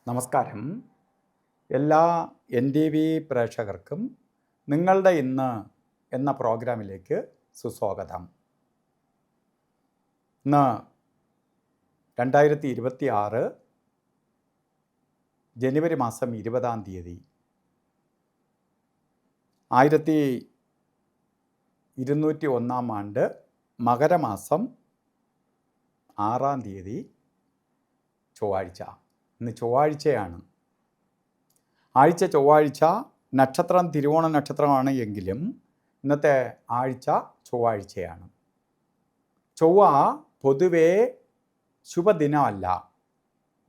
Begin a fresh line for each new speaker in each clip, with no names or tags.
നമസ്കാരം. എല്ലാ NTV പ്രേക്ഷകർക്കും നിങ്ങളുടെ ഇന്ന് എന്ന പ്രോഗ്രാമിലേക്ക് സുസ്വാഗതം. ഇന്ന് 2026 ജനുവരി മാസം 20-ാം തീയതി 1201 ആണ്ട് മകരമാസം 6-ാം തീയതി ചൊവ്വാഴ്ച. ഇന്ന് ചൊവ്വാഴ്ചയാണ്. ആഴ്ച ചൊവ്വാഴ്ച, നക്ഷത്രം തിരുവോണ നക്ഷത്രമാണ് എങ്കിലും ഇന്നത്തെ ആഴ്ച ചൊവ്വാഴ്ചയാണ്. ചൊവ്വ പൊതുവേ ശുഭദിനമല്ല.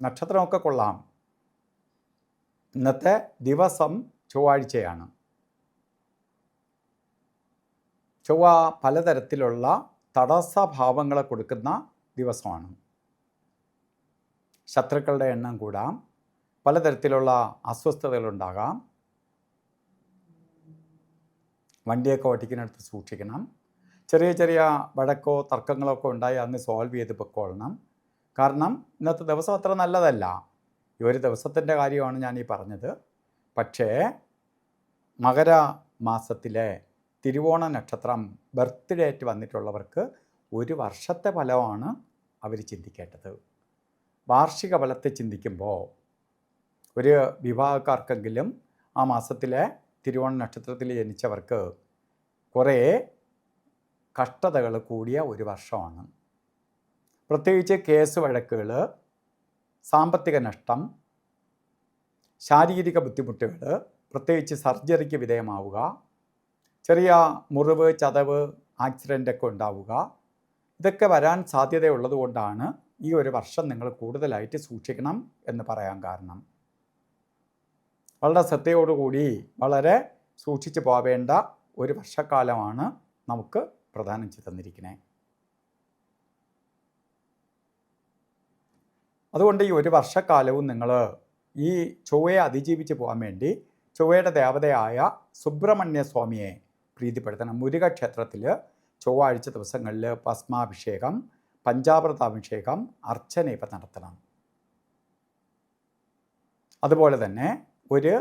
നക്ഷത്രമൊക്കെ കൊള്ളാം. ഇന്നത്തെ ദിവസം ചൊവ്വാഴ്ചയാണ്. ചൊവ്വ പലതരത്തിലുള്ള തടസ്സഭാവങ്ങളെ കൊടുക്കുന്ന ദിവസമാണ്. ശത്രുക്കളുടെ എണ്ണം കൂടാം, പലതരത്തിലുള്ള അസ്വസ്ഥതകളുണ്ടാകാം, വണ്ടിയൊക്കെ ഓടിക്കുന്നിടത്ത് സൂക്ഷിക്കണം. ചെറിയ ചെറിയ വഴക്കോ തർക്കങ്ങളൊക്കെ ഉണ്ടായി അങ്ങ് സോൾവ് ചെയ്ത് പൊക്കോളണം. കാരണം ഇന്നത്തെ ദിവസം അത്ര നല്ലതല്ല. ഈ ഒരു ദിവസത്തിൻ്റെ കാര്യമാണ് ഞാൻ ഈ പറഞ്ഞത്. പക്ഷേ മകര മാസത്തിലെ തിരുവോണ നക്ഷത്രം ബർത്ത് ഡേറ്റ് വന്നിട്ടുള്ളവർക്ക് ഒരു വർഷത്തെ ഫലമാണ് അവർ ചിന്തിക്കേണ്ടത്. വാർഷിക ഫലത്തെ ചിന്തിക്കുമ്പോൾ ഒരു വിവാഹക്കാർക്കെങ്കിലും ആ മാസത്തിലെ തിരുവോണ നക്ഷത്രത്തിൽ ജനിച്ചവർക്ക് കുറേ കഷ്ടതകൾ കൂടിയ ഒരു വർഷമാണ്. പ്രത്യേകിച്ച് കേസ് വഴക്കുകൾ, സാമ്പത്തിക നഷ്ടം, ശാരീരിക ബുദ്ധിമുട്ടുകൾ, പ്രത്യേകിച്ച് സർജറിക്ക് വിധേയമാവുക, ചെറിയ മുറിവ്, ചതവ്, ആക്സിഡൻ്റൊക്കെ ഉണ്ടാവുക, ഇതൊക്കെ വരാൻ സാധ്യതയുള്ളത് കൊണ്ടാണ് ഈ ഒരു വർഷം നിങ്ങൾ കൂടുതലായിട്ട് സൂക്ഷിക്കണം എന്ന് പറയാൻ കാരണം. വളരെ ശ്രദ്ധയോടുകൂടി വളരെ സൂക്ഷിച്ചു പോവേണ്ട ഒരു വർഷക്കാലമാണ് നമുക്ക് പ്രദാനം ചെയ്ത് തന്നിരിക്കുന്നത്. അതുകൊണ്ട് ഈ ഒരു വർഷക്കാലവും നിങ്ങൾ ഈ ചൊവ്വയെ അതിജീവിച്ച് പോകാൻ വേണ്ടി ചൊവ്വയുടെ ദേവതയായ സുബ്രഹ്മണ്യ സ്വാമിയെ പ്രീതിപ്പെടുത്തണം. മുരുക ക്ഷേത്രത്തിൽ ചൊവ്വാഴ്ച ദിവസങ്ങളിൽ ഭസ്മാഭിഷേകം, പഞ്ചാമൃതാഭിഷേകം, അർച്ചനയൊക്കെ നടത്തണം. അതുപോലെ തന്നെ ഒരു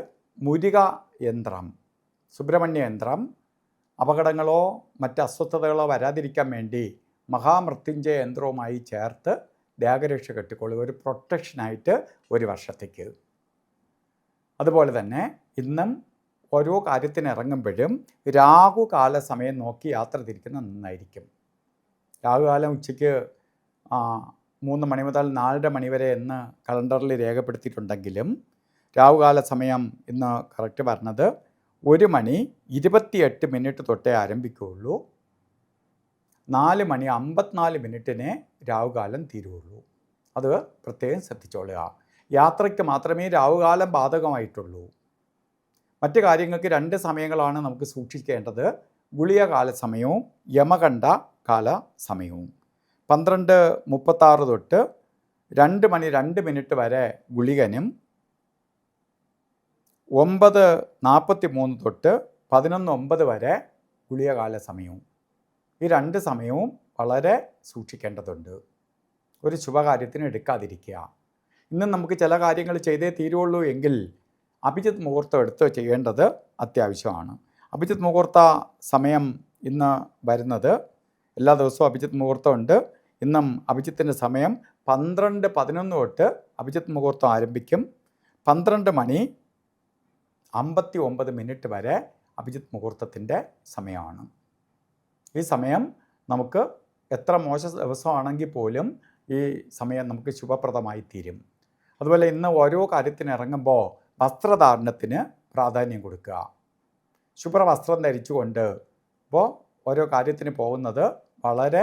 മുരുക യന്ത്രം, സുബ്രഹ്മണ്യ യന്ത്രം, അപകടങ്ങളോ മറ്റ് അസ്വസ്ഥതകളോ വരാതിരിക്കാൻ വേണ്ടി മഹാമൃത്യുഞ്ജയ യന്ത്രവുമായി ചേർത്ത് ദേഹരക്ഷ കെട്ടിക്കൊള്ളുക, ഒരു പ്രൊട്ടക്ഷനായിട്ട് ഒരു വർഷത്തേക്ക്. അതുപോലെ തന്നെ ഇന്നും ഓരോ കാര്യത്തിന് ഇറങ്ങുമ്പോഴും രാഹുകാല സമയം നോക്കി യാത്ര തിരിക്കുന്നത് നന്നായിരിക്കും. രാഹുകാലം ഉച്ചയ്ക്ക് 3 മണി മുതൽ 4:30 മണി വരെ എന്ന് കലണ്ടറിൽ രേഖപ്പെടുത്തിയിട്ടുണ്ടെങ്കിലും രാഹുകാല സമയം ഇന്ന് കറക്റ്റ് പറഞ്ഞത് 1:28 തൊട്ടേ ആരംഭിക്കുകയുള്ളൂ. 4:54 രാഹുകാലം തീരുകയുള്ളൂ. അത് പ്രത്യേകം ശ്രദ്ധിച്ചോളുക. യാത്രയ്ക്ക് മാത്രമേ രാഹുകാലം ബാധകമായിട്ടുള്ളൂ. മറ്റ് കാര്യങ്ങൾക്ക് 2 സമയങ്ങളാണ് നമുക്ക് സൂക്ഷിക്കേണ്ടത്. ഗുളികകാല സമയവും യമകണ്ഠ കാല സമയവും. 12:36 തൊട്ട് 2:02 വരെ ഗുളികനും 9:43 തൊട്ട് 11:09 വരെ ഗുളികകാല സമയവും. ഈ 2 സമയവും വളരെ സൂക്ഷിക്കേണ്ടതുണ്ട്. ഒരു ശുഭകാര്യത്തിന് എടുക്കാതിരിക്കുക. ഇന്നും നമുക്ക് ചില കാര്യങ്ങൾ ചെയ്തേ തീരുള്ളൂ എങ്കിൽ അഭിജിത്ത് മുഹൂർത്തം എടുത്ത് ചെയ്യേണ്ടത് അത്യാവശ്യമാണ്. അഭിജിത്ത് മുഹൂർത്ത സമയം ഇന്ന് വരുന്നത്, എല്ലാ ദിവസവും അഭിജിത്ത് മുഹൂർത്തമുണ്ട്. ഇന്നും അഭിജിത്തിൻ്റെ സമയം 12:11 തൊട്ട് അഭിജിത്ത് മുഹൂർത്തം ആരംഭിക്കും. 12:59 വരെ അഭിജിത്ത് മുഹൂർത്തത്തിൻ്റെ സമയമാണ്. ഈ സമയം നമുക്ക് എത്ര മോശം ദിവസമാണെങ്കിൽ പോലും ഈ സമയം നമുക്ക് ശുഭപ്രദമായി തീരും. അതുപോലെ ഇന്ന് ഓരോ കാര്യത്തിന് ഇറങ്ങുമ്പോൾ വസ്ത്രധാരണത്തിന് പ്രാധാന്യം കൊടുക്കുക. ശുഭ്രവസ്ത്രം ധരിച്ചുകൊണ്ട് ഇപ്പോൾ ഓരോ കാര്യത്തിന് പോകുന്നത് വളരെ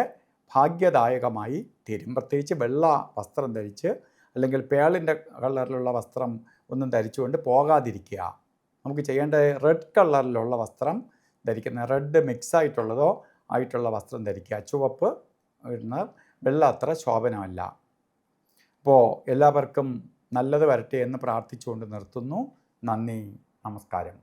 ഭാഗ്യദായകമായി തീരും. പ്രത്യേകിച്ച് വെള്ള വസ്ത്രം ധരിച്ച് അല്ലെങ്കിൽ പേളിൻ്റെ കളറിലുള്ള വസ്ത്രം ഒന്നും ധരിച്ചുകൊണ്ട് പോകാതിരിക്കുക. നമുക്ക് ചെയ്യേണ്ട റെഡ് കളറിലുള്ള വസ്ത്രം ധരിക്കുന്ന, റെഡ് മിക്സ് ആയിട്ടുള്ള വസ്ത്രം ധരിക്കുക. ചുവപ്പ് ഇടുന്ന വെള്ള അത്ര ശോഭനമല്ല. അപ്പോൾ എല്ലാവർക്കും നല്ലത് വരട്ടെ എന്ന് പ്രാർത്ഥിച്ചുകൊണ്ട് നിർത്തുന്നു. നന്ദി, നമസ്കാരം.